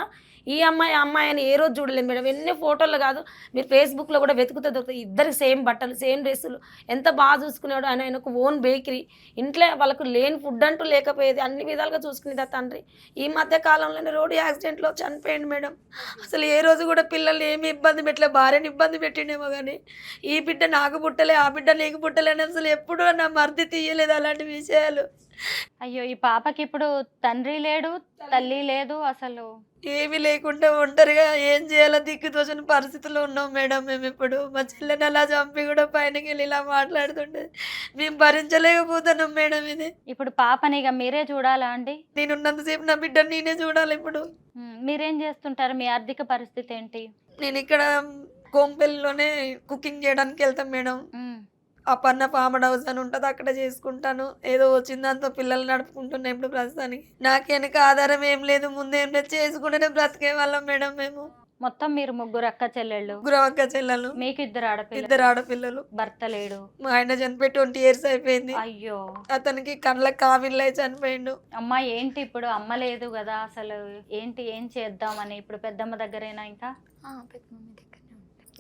ఈ అమ్మాయి ఆ అమ్మాయి అని ఏ రోజు చూడలేదు మేడం. ఎన్ని ఫోటోలు కాదు, మీరు ఫేస్బుక్లో కూడా వెతుకుతే దొరుకుతాయి. ఇద్దరికి సేమ్ బట్టలు, సేమ్ డ్రెస్సులు, ఎంత బాగా చూసుకునేవాడు. ఆయనకు ఓన్ బేకరీ, ఇంట్లో వాళ్ళకు లేని ఫుడ్ అంటూ లేకపోయేది, అన్ని విధాలుగా చూసుకునేది ఆ తండ్రి. ఈ మధ్య కాలంలోనే రోడ్డు యాక్సిడెంట్లో చనిపోయింది మేడం. అసలు ఏ రోజు కూడా పిల్లల్ని ఏమి ఇబ్బంది పెట్టలే, భార్యని ఇబ్బంది పెట్టిండేమో కానీ ఈ బిడ్డ నాకు పుట్టలే, ఆ బిడ్డ నీకు పుట్టలే అని అసలు ఎప్పుడూ నా మర్ది తీయలేదు అలాంటి విషయాలు. అయ్యో, ఈ పాపకి ఇప్పుడు తండ్రి లేడు, తల్లి లేదు, అసలు ఏమీ లేకుండా ఒంటరిగా ఏం చేయాలో దిక్కుతోచని పరిస్థితుల్లో ఉన్నాం మేడం. మేము ఇప్పుడు మా చెల్లెని అలా చంపి కూడా పైనకి వెళ్ళి ఇలా మాట్లాడుతుంటే మేము భరించలేకపోతున్నాం మేడం. ఇది ఇప్పుడు పాపని ఇక మీరే చూడాలా అండి? నేను ఉన్నంతసేపు నా బిడ్డను నేనే చూడాలి. ఇప్పుడు మీరేం చేస్తుంటారు? మీ ఆర్థిక పరిస్థితి ఏంటి? నేను ఇక్కడ కోంపల్లిలోనే కుకింగ్ చేయడానికి వెళ్తాం మేడం. అపర్ణ ఫార్మడ్ హౌస్ అని ఉంటుంది, అక్కడ చేసుకుంటాను. ఏదో వచ్చిన దాంతో పిల్లలు నడుపుకుంటున్నా ఇప్పుడు ప్రస్తుతానికి. నాకు వెనక ఆధారం ఏం లేదు, ముందేం లేదు, చేసుకుంటేనే బ్రతికే వాళ్ళం మేడం. మేము మొత్తం మీరు 3 అక్క చెల్లెళ్ళు. 3 అక్క చెల్లెలు. మీకు 2 ఆడపిల్లలు. భర్త లేడు. మా ఆయన చనిపోయి 20 years అయిపోయింది. అయ్యో, అతనికి కళ్ళకి కావిళ్ళు అయి చనిపోయిండు. అమ్మ ఏంటి ఇప్పుడు? అమ్మ లేదు కదా, అసలు ఏంటి, ఏం చేద్దామని? ఇప్పుడు పెద్దమ్మ దగ్గరేనా? ఇంకా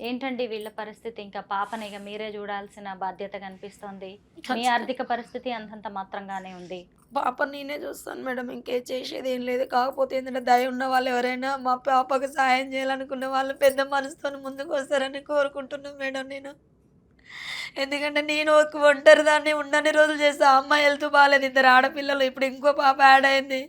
ఏంటండి వీళ్ళ పరిస్థితి? ఇంకా పాపని ఇక మీరే చూడాల్సిన బాధ్యత కనిపిస్తోంది. మీ ఆర్థిక పరిస్థితి అంతంత మాత్రంగానే ఉంది. పాపని నేనే చూస్తాను మేడం, ఇంకే చేసేది ఏం లేదు. కాకపోతే ఏంటంటే దయ ఉన్న వాళ్ళు ఎవరైనా మా పాపకు సహాయం చేయాలనుకున్న వాళ్ళు పెద్ద మనసుతో ముందుకు వస్తారని కోరుకుంటున్నాను మేడం నేను. ఎందుకంటే నేను ఒక ఒంటరి దాన్ని ఉన్నన్ని రోజులు చేస్తా. అమ్మ హెల్త్ బాగాలేదు, 2 ఆడపిల్లలు, ఇప్పుడు ఇంకో పాప యాడ్ అయింది.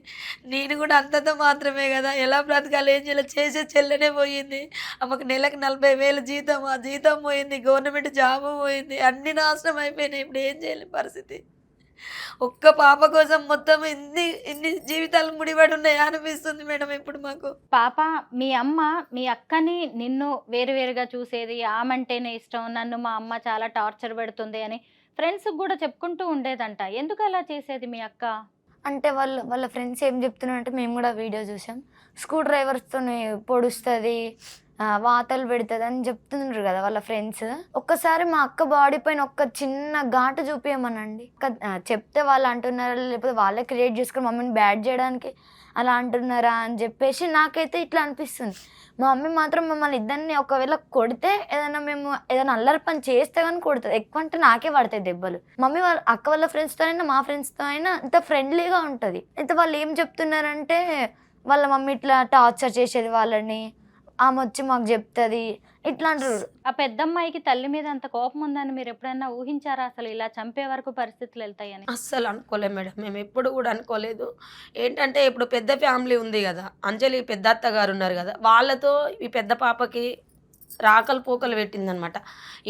నేను కూడా అంతంత మాత్రమే కదా, ఎలా బ్రతకాలి, ఏం చేయాలి, చేసే చెల్లెనే పోయింది. అమ్మకు నెలకు 40,000 జీతం, ఆ జీతం పోయింది, గవర్నమెంట్ జాబ్ పోయింది, అన్ని నాశనం అయిపోయినాయి. ఇప్పుడు ఏం చేయలేని పరిస్థితి. ఒక్క పాప కోసం మొత్తం ఇన్ని జీవితాలు ముడిపడి ఉన్నాయి అనిపిస్తుంది మేడం ఇప్పుడు మాకు. పాప, మీ అమ్మ మీ అక్కని నిన్ను వేరువేరుగా చూసేది, ఆమంటేనే ఇష్టం, నన్ను మా అమ్మ చాలా టార్చర్ పెడుతుంది అని ఫ్రెండ్స్ కూడా చెప్పుకుంటూ ఉండేదంట. ఎందుకు అలా చేసేది మీ అక్క? అంటే వాళ్ళ ఫ్రెండ్స్ ఏం చెప్తున్నారంటే, మేము కూడా వీడియో చూసాం, స్క్రూ డ్రైవర్స్తో పొడుస్తుంది, వాతలు పెడుతుంది అని చెప్తున్నారు కదా వాళ్ళ ఫ్రెండ్స్. ఒక్కసారి మా అక్క బాడీ పైన ఒక్క చిన్న ఘాటు చూపించమనండి. చెప్తే వాళ్ళు అంటున్నారా లేకపోతే వాళ్ళే క్రియేట్ చేసుకుని మమ్మీని బ్యాడ్ చేయడానికి అలా అంటున్నారా అని చెప్పేసి నాకైతే ఇట్లా అనిపిస్తుంది. మా మమ్మీ మాత్రం మమ్మల్ని ఇద్దరిని ఒకవేళ కొడితే, ఏదైనా అల్లరి పని చేస్తే కానీ కొడుతుంది, ఎక్కువ అంటే నాకే పడతాయి దెబ్బలు. మమ్మీ వాళ్ళ అక్క వాళ్ళ ఫ్రెండ్స్తో అయినా మా ఫ్రెండ్స్తో అయినా ఇంత ఫ్రెండ్లీగా ఉంటుంది. అయితే వాళ్ళు ఏం చెప్తున్నారంటే, వాళ్ళ మమ్మీ ఇట్లా టార్చర్ చేసేది వాళ్ళని, ఆమె వచ్చి మాకు చెప్తుంది ఇట్లా అంటారు. ఆ పెద్దమ్మాయికి తల్లి మీద అంత కోపం ఉందని మీరు ఎప్పుడైనా ఊహించారా? అసలు ఇలా చంపే వరకు పరిస్థితులు వెళ్తాయని అస్సలు అనుకోలేదు మేడం, మేము ఎప్పుడు కూడా అనుకోలేదు. ఏంటంటే ఇప్పుడు పెద్ద ఫ్యామిలీ ఉంది కదా, అంజలి పెద్ద అత్తగారు ఉన్నారు కదా, వాళ్ళతో ఈ పెద్ద పాపకి రాకలు పోకలు పెట్టిందనమాట.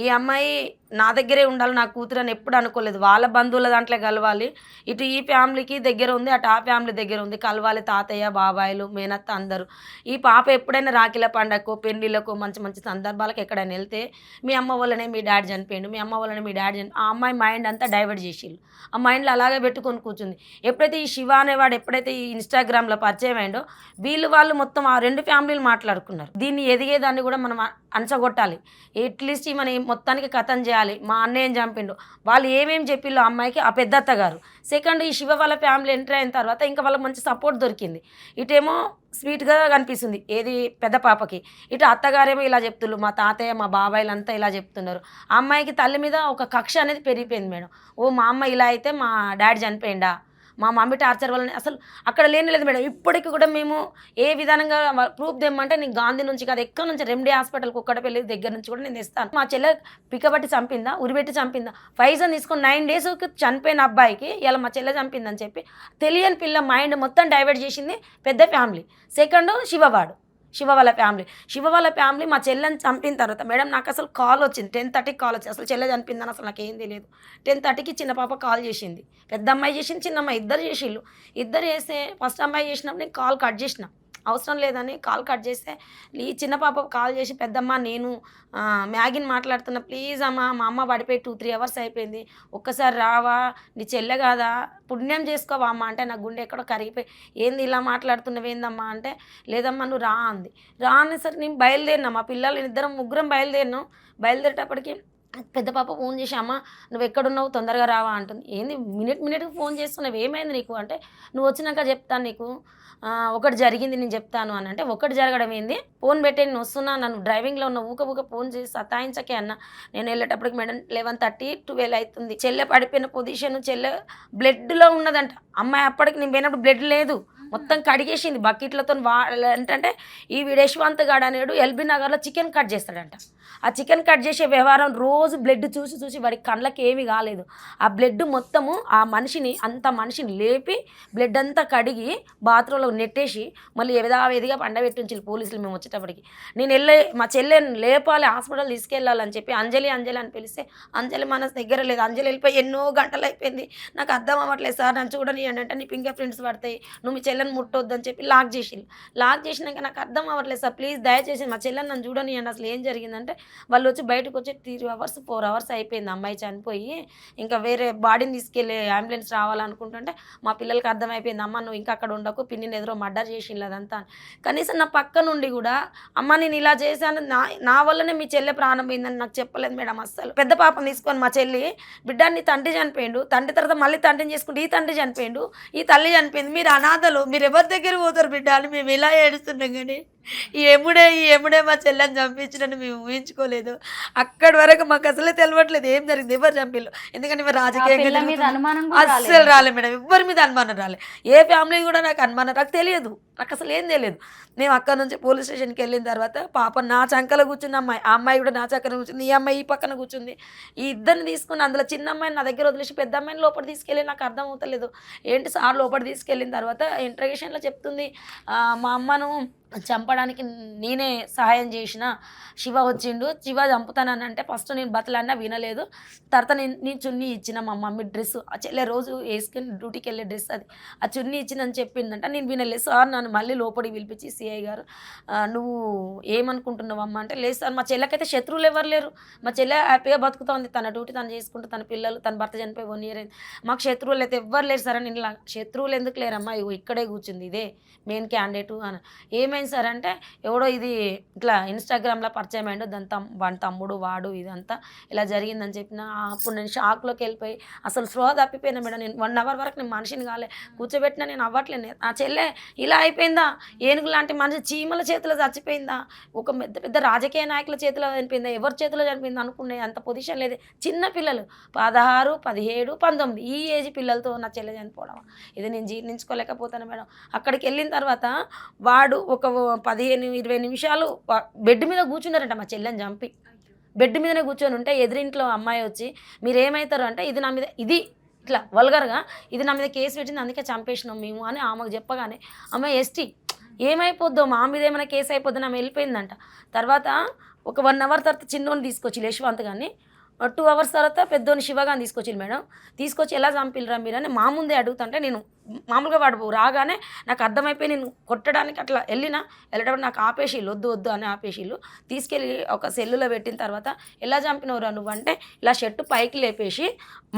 ఈ అమ్మాయి నా దగ్గరే ఉండాలి నా కూతురు అని ఎప్పుడు అనుకోలేదు. వాళ్ళ బంధువుల దాంట్లో కలవాలి, ఇటు ఈ ఫ్యామిలీకి దగ్గర ఉంది, అటు ఆ ఫ్యామిలీ దగ్గర ఉంది, కలవాలి తాతయ్య బాబాయిలు మేనత్త అందరూ. ఈ పాప ఎప్పుడైనా రాఖీల పండగకు పెళ్ళిళ్ళకు మంచి మంచి సందర్భాలకు ఎక్కడైనా వెళ్తే మీ అమ్మ వల్లనే మీ డాడీ చనిపోయిండు, మీ అమ్మ వల్లనే మీ డాడీ ఆ అమ్మాయి మైండ్ అంతా డైవర్ట్ చేసిళ్ళు. ఆ మైండ్లో అలాగే పెట్టుకొని కూర్చుంది. ఎప్పుడైతే ఈ శివ అనేవాడు ఎప్పుడైతే ఈ ఇన్స్టాగ్రామ్లో పరిచయం అయిందో వాళ్ళు మొత్తం ఆ 2 ఫ్యామిలీలు మాట్లాడుకున్నారు. దీన్ని ఎదిగేదాన్ని కూడా మనం అంచగొట్టాలి, ఎట్లీస్ట్ మన మొత్తానికి కథం చేయాలి. మా అన్నయ్యని చంపిండు, వాళ్ళు ఏమేమి చెప్పిళ్ళు అమ్మాయికి ఆ పెద్దత్త గారు. సెకండ్ ఈ శివ వాళ్ళ ఫ్యామిలీ ఎంటర్ అయిన తర్వాత ఇంకా వాళ్ళకి మంచి సపోర్ట్ దొరికింది. ఇటేమో స్వీట్గా కనిపిస్తుంది ఏది పెద్ద పాపకి, ఇటు అత్తగారేమో ఇలా చెప్తున్నారు, మా తాతయ్య మా బాబాయిలంతా ఇలా చెప్తున్నారు. ఆ అమ్మాయికి తల్లి మీద ఒక కక్ష అనేది పెరిగిపోయింది మేడం. ఓ మా అమ్మ ఇలా అయితే మా డాడీ చనిపోయిందా, మా మమ్మీ టార్చర్ వల్ల అసలు అక్కడ లేనిలేదు మేడం. ఇప్పటికి కూడా మేము ఏ విధానంగా ప్రూఫ్ తెమ్మంటే నేను గాంధీ నుంచి కాదు ఎక్కడి నుంచి రెమెడీ హాస్పిటల్కి ఒక్కడపల్లి దగ్గర నుంచి కూడా నేను తెస్తాను. మా చెల్లె పిక్కబట్టి చంపిందా, ఉరిపెట్టి చంపిందా, ఫైజన్ తీసుకొని 9 డేస్కి చనిపోయిన అబ్బాయికి ఇలా మా చెల్లె చంపిందని చెప్పి తెలియని పిల్ల మైండ్ మొత్తం డైవర్ట్ చేసింది పెద్ద ఫ్యామిలీ. సెకండ్ శివ వాళ్ళ ఫ్యామిలీ మా చెల్లెని చంపిన తర్వాత మేడం నాకు అసలు కాల్ వచ్చింది 10:30కి కాల్ వచ్చింది. అసలు చెల్లె చనిపోయిందని అసలు నాకు ఏం తెలియదు. 10:30కి చిన్న పాప కాల్ చేసింది, పెద్ద అమ్మాయి చేసింది, చిన్న అమ్మాయి ఇద్దరు చేసిళ్ళు. ఇద్దరు చేస్తే ఫస్ట్ అమ్మాయి చేసినప్పుడు నేను కాల్ కట్ చేసిన, అవసరం లేదని కాల్ కట్ చేస్తే ఈ చిన్న పాప కాల్ చేసి పెద్దమ్మ నేను మ్యాగీని మాట్లాడుతున్నా, ప్లీజ్ అమ్మ మా అమ్మ పడిపోయి 2-3 అవర్స్ అయిపోయింది, ఒక్కసారి రావా, నీ చెల్లె కాదా, పుణ్యం చేసుకోవా అమ్మ అంటే నా గుండె ఎక్కడో కరిగిపోయి ఏంది ఇలా మాట్లాడుతున్నావు ఏందమ్మా అంటే లేదమ్మా నువ్వు రా అంది. రా అనేసరికి నేను బయలుదేరినా, మా పిల్లలు ముగ్గురం బయలుదేరినాం. బయలుదేరేటప్పటికి పెద్ద పాప ఫోన్ చేసి అమ్మ నువ్వు ఎక్కడున్నావు తొందరగా రావా అంటుంది. ఏంది మినిట్కి ఫోన్ చేస్తున్నావు ఏమైంది నీకు అంటే నువ్వు వచ్చినాక చెప్తాను నీకు, ఒకటి జరిగింది నేను చెప్తాను అని అంటే ఒకటి జరగడం ఏంది, ఫోన్ పెట్టే నేను వస్తున్నా, నన్ను డ్రైవింగ్లో ఉన్న ఊక ఫోన్ చేసి సతాయించకే అన్న. నేను వెళ్ళేటప్పటికి మేడం 11:30 12 అవుతుంది. చెల్లె పడిపోయిన పొజిషన్, చెల్లె బ్లడ్లో ఉన్నదంట. అమ్మాయి అప్పటికి నేను పోయినప్పుడు బ్లడ్ లేదు, మొత్తం కడిగేసింది బకెట్లతో. ఏంటంటే ఈ యశ్వంత్ గాడు అనేడు ఎల్బీ నగర్లో చికెన్ కట్ చేస్తాడంట. ఆ చికెన్ కట్ చేసే వ్యవహారం రోజు బ్లడ్ చూసి వాడికి కళ్ళకి ఏమీ కాలేదు. ఆ బ్లడ్ మొత్తము ఆ మనిషిని లేపి బ్లడ్ అంతా కడిగి బాత్రూంలో నెట్టేసి మళ్ళీ ఎదిగా పండబెట్టించి పోలీసులు మేము వచ్చేటప్పటికి. నేను మా చెల్లెని లేపాలి హాస్పిటల్ తీసుకెళ్ళాలని చెప్పి అంజలి అని పిలిస్తే అంజలి మన దగ్గర లేదు. అంజలి వెళ్ళిపోయి ఎన్నో గంటలు అయిపోయింది, నాకు అర్థం అవ్వట్లేదు సార్ నన్ను చూడని అంటే నీ ఫింగర్ ప్రింట్స్ పడతాయి, నువ్వు మీ చెల్లెని ముట్టొద్దని చెప్పి లాక్ చేసినాక నాకు అర్థం అవ్వట్లేదు సార్ ప్లీజ్ దయచేసి మా చెల్లెని నన్ను చూడని అండి. అసలు ఏం జరిగిందంటే వాళ్ళు వచ్చి బయటకు వచ్చి 3 అవర్స్ 4 అవర్స్ అయిపోయింది అమ్మాయి చనిపోయి. ఇంకా వేరే బాడీని తీసుకెళ్ళి అంబులెన్స్ రావాలనుకుంటుంటే మా పిల్లలకి అర్థమైపోయింది అమ్మ నువ్వు ఇంకా అక్కడ ఉండకు, పిన్నిని ఎదురో మర్డర్ చేసింది అదంతా. కనీసం నా పక్క నుండి కూడా అమ్మ నేను ఇలా చేశాను నా వల్లనే మీ చెల్లె ప్రాణం పోయిందని నాకు చెప్పలేదు మేడం అస్సలు. పెద్ద పాపను తీసుకొని మా చెల్లి బిడ్డాన్ని తండ్రి చనిపోయిండు, తండ్రి తర్వాత మళ్ళీ తండ్రిని చేసుకుంటే ఈ తండ్రి చనిపోయిండు, ఈ తల్లి చనిపోయింది, మీరు అనాథలు, మీరు ఎవరి దగ్గర పోతారు బిడ్డ అని మేము ఇలా ఏడుస్తున్నాం. కానీ ఈ ఎముడే మా చెల్లెని చంపించినని మేము ఊహించుకోలేదు. అక్కడి వరకు మాకు అసలే తెలియట్లేదు ఏం జరిగింది, ఎవరు చంపిల్లు. ఎందుకంటే మేము రాజకీయంగా అస్సలు రాలే మేడం, ఎవరి మీద అనుమానం రాలే, ఏ ఫ్యామిలీ కూడా నాకు అనుమానం నాకు తెలియదు, నాకు అసలు ఏం తెలియదు. మేము అక్కడ నుంచి పోలీస్ స్టేషన్కి వెళ్ళిన తర్వాత పాప నా చంకలో కూర్చుంది, ఆ అమ్మాయి కూడా నా చంకన కూర్చుంది, ఈ అమ్మాయి ఈ పక్కన కూర్చుంది. ఈ ఇద్దరిని తీసుకుని అందులో చిన్న అమ్మాయిని నా దగ్గర వదిలేసి పెద్ద అమ్మాయిని లోపల తీసుకెళ్ళి నాకు అర్థం అవుతలేదు ఏంటి సార్. లోపల తీసుకెళ్ళిన తర్వాత ఇంట్రగేషన్లో చెప్తుంది మా అమ్మను చంపడానికి నేనే సహాయం చేసిన, శివ వచ్చిండు, శివ చంపుతానని అంటే ఫస్ట్ నేను బతలన్నా వినలేదు. తర్వాత నేను చున్నీ ఇచ్చిన మా మమ్మీ డ్రెస్ ఆ చెల్లె రోజు వేసుకుని డ్యూటీకి వెళ్ళే డ్రెస్ అది, ఆ చున్నీ ఇచ్చిందని చెప్పిందంట. నేను వినలేదు సార్, నన్ను మళ్ళీ లోపలికి పిలిపించి సిఐ గారు నువ్వు ఏమనుకుంటున్నావు అమ్మ అంటే లేదు సార్ మా చెల్లెకైతే శత్రువులు ఎవరు లేరు, మా చెల్లె హ్యాపీగా బతుకుతా ఉంది, తన డ్యూటీ తను చేసుకుంటూ తన పిల్లలు తన భర్త చనిపోయి 1 year అయింది, మాకు శత్రువులు అయితే ఎవ్వరు లేరు సార్ అని. ఇలా శత్రువులు ఎందుకు లేరమ్మా, ఇక్కడే కూర్చుంది ఇదే మెయిన్ క్యాండిడేటు అని. ఏమైంది సార్ అంటే ఎవడో ఇది ఇట్లా ఇన్స్టాగ్రామ్లో పరిచయం అయ్యిండు, వాడి తమ్ముడు వాడు ఇదంతా ఇలా జరిగిందని చెప్పిన. అప్పుడు నేను షాక్లోకి వెళ్ళిపోయి అసలు స్పృహ తప్పిపోయినా మేడం. నేను 1 hour వరకు నేను మనిషిని కాలే, కూర్చోబెట్టినా నేను అవ్వట్లేదు. ఆ చెల్లె ఇలా అయిపోయిందా, ఏనుగు లాంటి మనిషి చీమల చేతిలో చచ్చిపోయిందా, ఒక పెద్ద రాజకీయ నాయకుల చేతిలో చనిపోయిందా, ఎవరి చేతిలో చనిపోయిందా అనుకునే అంత పొజిషన్ లేదు. చిన్న పిల్లలు 16, 17, 19 ఈ ఏజ్ పిల్లలతో నా చెల్లె చనిపోవడం ఇది నేను జీర్ణించుకోలేకపోతాను మేడం. అక్కడికి వెళ్ళిన తర్వాత వాడు ఒక 15-20 నిమిషాలు బెడ్ మీద కూర్చున్నారంట మా చెల్లెని చంపి. బెడ్ మీదనే కూర్చొని ఉంటే ఎదురింట్లో అమ్మాయి వచ్చి మీరు ఏమవుతారు అంటే ఇది నా మీద ఇది ఇట్లా వల్గర్గా ఇది నా మీద కేసు పెట్టింది అందుకే చంపేసినాం మేము అని ఆమెకు చెప్పగానే అమ్మాయి ఎస్టీ ఏమైపోద్దో మా మీద ఏమైనా కేసు అయిపోద్దని ఆమె వెళ్ళిపోయిందంట. తర్వాత ఒక 1 అవర్ తర్వాత చిన్నోని తీసుకొచ్చి యశ్వంత్ గారిని 2 అవర్స్ తర్వాత పెద్దోని శివగాని తీసుకొచ్చింది మేడం. తీసుకొచ్చి ఎలా చంపిల్రా మీరు అని మా ముందే అడుగుతుంటే నేను మామూలుగా వాడు రాగానే నాకు అర్థమైపోయి నేను కొట్టడానికి అట్లా వెళ్ళేటప్పుడు నాకు ఆపేసిళ్ళు, వద్దు వద్దు అని ఆపేసిళ్ళు. తీసుకెళ్ళి ఒక సెల్లులో పెట్టిన తర్వాత ఎలా చంపినవురా నువ్వు అంటే ఇలా షర్టు పైకి లేపేసి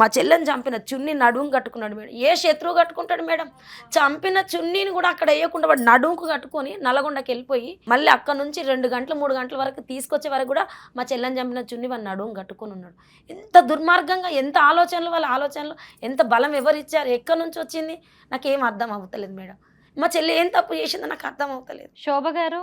మా చెల్లెని చంపిన చున్నీ నడుము కట్టుకున్నాడు మేడం. ఏ శత్రువు కట్టుకుంటాడు మేడం? చంపిన చున్నీని కూడా అక్కడ వేయకుండా వాడు నడుముకు కట్టుకొని నల్లగొండకి వెళ్ళిపోయి మళ్ళీ అక్కడ నుంచి 2 గంటలు 3 గంటల వరకు తీసుకొచ్చే వరకు కూడా మా చెల్లెని చంపిన చున్నీ వాడు నడుము కట్టుకొని ఉన్నాడు. ఎంత దుర్మార్గంగా, ఎంత ఆలోచనలు, వాళ్ళ ఆలోచనలు ఎంత బలం ఎవరిచ్చారు, ఎక్కడి నుంచి వచ్చింది నాకేం అర్థం అవుతలేదు మేడం. మా చెల్లి ఏం తప్పు చేసిందో నాకు అర్థం అవుతలేదు. శోభ గారు,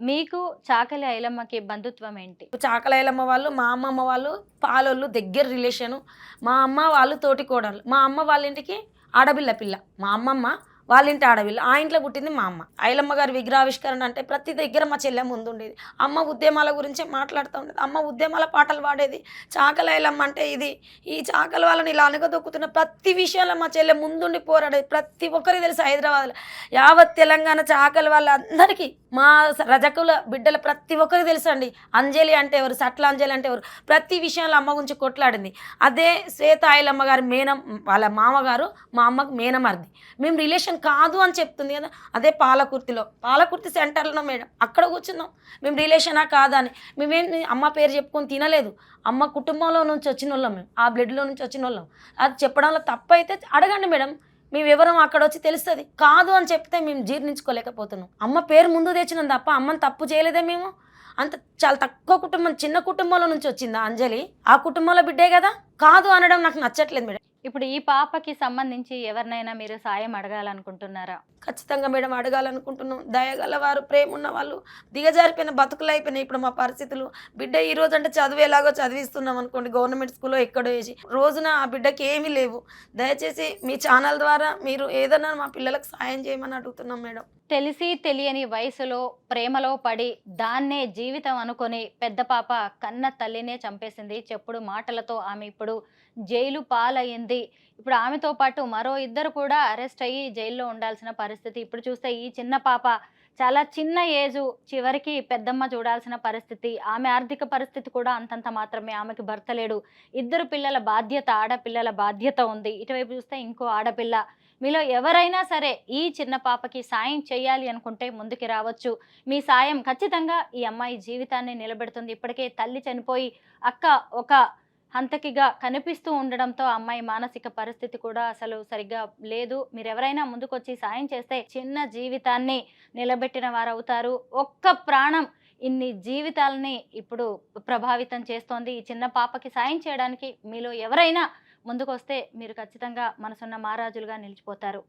మీకు చాకలి ఐలమ్మకి బంధుత్వం ఏంటి? చాకలి ఐలమ్మ వాళ్ళు మా అమ్మమ్మ వాళ్ళు పాలోళ్ళు, దగ్గర రిలేషను. మా అమ్మ వాళ్ళు తోటి కోడలు. మా అమ్మ వాళ్ళ ఇంటికి ఆడపిల్ల పిల్ల, మా అమ్మమ్మ వాళ్ళ ఇంటి ఆడపిల్ల, ఆ ఇంట్లో పుట్టింది మా అమ్మ. ఐలమ్మ గారి విగ్రహావిష్కరణ అంటే ప్రతి దగ్గర మా చెల్లె ముందుండేది. అమ్మ ఉద్యమాల గురించే మాట్లాడుతూ ఉండేది. అమ్మ ఉద్యమాల పాటలు పాడేది. చాకలి ఐలమ్మ అంటే ఇది, ఈ చాకలి వాళ్ళని ఇలా అనగదొక్కుతున్న ప్రతి విషయంలో మా చెల్లె ముందుండి పోరాడేది. ప్రతి ఒక్కరికి తెలుసు హైదరాబాద్లో, యావత్ తెలంగాణ చాకలి వాళ్ళందరికీ, మా రజకుల బిడ్డల ప్రతి ఒక్కరికి తెలుసు అండి. అంజలి అంటే ఎవరు, సట్ల అంజలి అంటే ఎవరు, ప్రతి విషయంలో అమ్మ గురించి కొట్లాడింది. అదే శ్వేత ఐలమ్మ గారి వాళ్ళ మామగారు మా అమ్మకు మేనమర్ది. మేము రిలేషన్ కాదు అని చెప్తుంది కదా. అదే పాలకుర్తి సెంటర్లో మేడం, అక్కడ కూర్చున్నాం. మేము రిలేషనా కాదా అని. మేమేం అమ్మ పేరు చెప్పుకొని తినలేదు. అమ్మ కుటుంబంలో నుంచి వచ్చిన వాళ్ళం, మేము ఆ బ్లడ్లో నుంచి వచ్చిన వాళ్ళం. అది చెప్పడంలో తప్పు అయితే అడగండి మేడం, మేము ఎవరం అక్కడ వచ్చి తెలుస్తుంది. కాదు అని చెప్తే మేము జీర్ణించుకోలేకపోతున్నాం. అమ్మ పేరు ముందు తెచ్చినాం తప్ప అమ్మని తప్పు చేయలేదే మేము. అంత చాలా తక్కువ కుటుంబం, చిన్న కుటుంబంలో నుంచి వచ్చిందా అంజలి? ఆ కుటుంబంలో బిడ్డే కదా. కాదు అనడం నాకు నచ్చట్లేదు మేడం. ఇప్పుడు ఈ పాపకి సంబంధించి ఎవరినైనా మీరు సాయం అడగాలనుకుంటున్నారా? ఖచ్చితంగా మేడం అడగాలనుకుంటున్నాం. దయగల వారు, ప్రేమ ఉన్న వాళ్ళు, దిగజారిపోయిన బతుకులు అయిపోయినాయి ఇప్పుడు మా పరిస్థితులు. బిడ్డ ఈ రోజు అంటే చదివేలాగో చదివిస్తున్నాం అనుకోండి, గవర్నమెంట్ స్కూల్లో ఎక్కడో వేసి, రోజున ఆ బిడ్డకి ఏమీ లేవు. దయచేసి మీ ఛానల్ ద్వారా మీరు ఏదైనా మా పిల్లలకు సాయం చేయమని అడుగుతున్నాం మేడం. తెలిసి తెలియని వయసులో ప్రేమలో పడి దాన్నే జీవితం అనుకొని పెద్ద పాప కన్న తల్లినే చంపేసింది. చెప్పుడు మాటలతో ఆమె ఇప్పుడు జైలు పాలయ్యింది. ఇప్పుడు ఆమెతో పాటు మరో 2 కూడా అరెస్ట్ అయ్యి జైల్లో ఉండాల్సిన పరిస్థితి. ఇప్పుడు చూస్తే ఈ చిన్న పాప చాలా చిన్న ఏజు, చివరికి పెద్దమ్మ చూడాల్సిన పరిస్థితి. ఆమె ఆర్థిక పరిస్థితి కూడా అంతంత మాత్రమే. ఆమెకి భర్త లేడు. 2 పిల్లల బాధ్యత, ఆడపిల్లల బాధ్యత ఉంది. ఇటువైపు చూస్తే ఇంకో ఆడపిల్ల. మీలో ఎవరైనా సరే ఈ చిన్న పాపకి సాయం చేయాలి అనుకుంటే ముందుకు రావచ్చు. మీ సాయం ఖచ్చితంగా ఈ అమ్మాయి జీవితాన్ని నిలబెడుతుంది. ఇప్పటికే తల్లి చనిపోయి అక్క ఒక హంతకిగా కనిపిస్తూ ఉండడంతో అమ్మాయి మానసిక పరిస్థితి కూడా అసలు సరిగ్గా లేదు. మీరు ఎవరైనా ముందుకొచ్చి సాయం చేస్తే చిన్న జీవితాన్ని నిలబెట్టిన వారు అవుతారు. ఒక్క ప్రాణం ఇన్ని జీవితాలని ఇప్పుడు ప్రభావితం చేస్తోంది. ఈ చిన్న పాపకి సాయం చేయడానికి మీలో ఎవరైనా ముందుకొస్తే మీరు ఖచ్చితంగా మనసున్న మహారాజులుగా నిలిచిపోతారు.